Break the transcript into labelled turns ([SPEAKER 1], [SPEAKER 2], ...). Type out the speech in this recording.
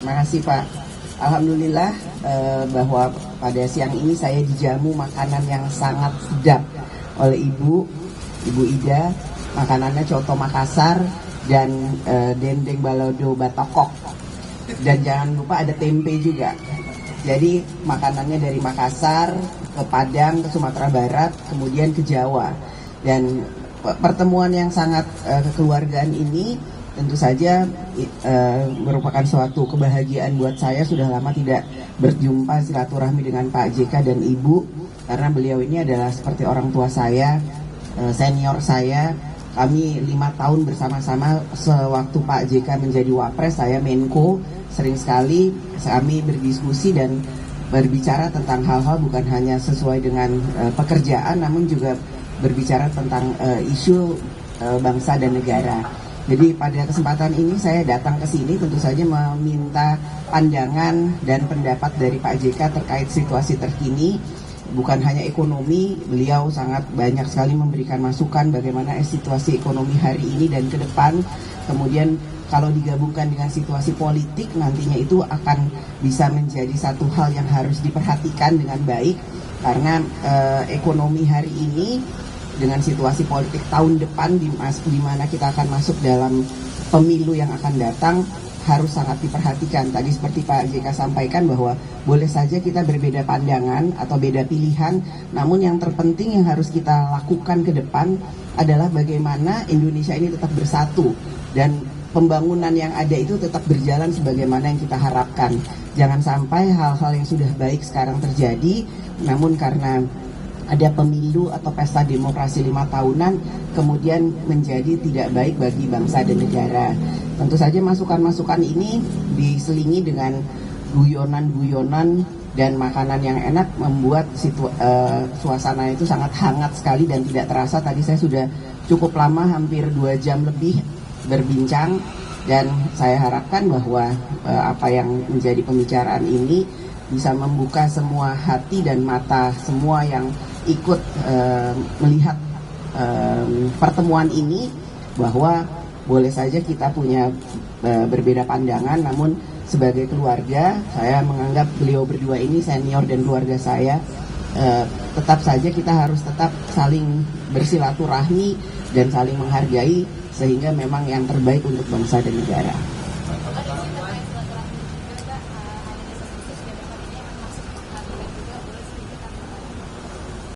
[SPEAKER 1] Terima kasih Pak. Alhamdulillah bahwa pada siang ini saya dijamu makanan yang sangat sedap oleh Ibu Ida. Makanannya coto Makassar dan dendeng balado batokok. Dan jangan lupa ada tempe juga. Jadi makanannya dari Makassar ke Padang, ke Sumatera Barat, kemudian ke Jawa. Dan pertemuan yang sangat kekeluargaan ini tentu saja merupakan suatu kebahagiaan buat saya. Sudah lama tidak berjumpa silaturahmi dengan Pak JK dan Ibu, karena beliau ini adalah seperti orang tua saya, senior saya. Kami 5 tahun bersama-sama sewaktu Pak JK menjadi Wapres, saya Menko. Sering sekali kami berdiskusi dan berbicara tentang hal-hal bukan hanya sesuai dengan pekerjaan, namun juga berbicara tentang isu bangsa dan negara. Jadi pada kesempatan ini saya datang ke sini tentu saja meminta pandangan dan pendapat dari Pak JK terkait situasi terkini. Bukan hanya ekonomi, beliau sangat banyak sekali memberikan masukan bagaimana situasi ekonomi hari ini dan ke depan. Kemudian kalau digabungkan dengan situasi politik, nantinya itu akan bisa menjadi satu hal yang harus diperhatikan dengan baik. Karena ekonomi hari ini dengan situasi politik tahun depan di mana kita akan masuk dalam pemilu yang akan datang, harus sangat diperhatikan. Tadi seperti Pak JK sampaikan bahwa boleh saja kita berbeda pandangan atau beda pilihan, namun yang terpenting yang harus kita lakukan ke depan adalah bagaimana Indonesia ini tetap bersatu dan pembangunan yang ada itu tetap berjalan sebagaimana yang kita harapkan. Jangan sampai hal-hal yang sudah baik sekarang terjadi, namun karena ada pemilu atau pesta demokrasi 5 tahunan kemudian menjadi tidak baik bagi bangsa dan negara. Tentu saja masukan-masukan ini diselingi dengan guyonan-guyonan dan makanan yang enak membuat suasana itu sangat hangat sekali dan tidak terasa. Tadi saya sudah cukup lama, hampir 2 jam lebih berbincang, dan saya harapkan bahwa apa yang menjadi pembicaraan ini bisa membuka semua hati dan mata semua yang ikut melihat pertemuan ini, bahwa boleh saja kita punya berbeda pandangan, namun sebagai keluarga saya menganggap beliau berdua ini senior dan keluarga saya. Tetap saja kita harus tetap saling bersilaturahmi dan saling menghargai, sehingga memang yang terbaik untuk bangsa dan negara.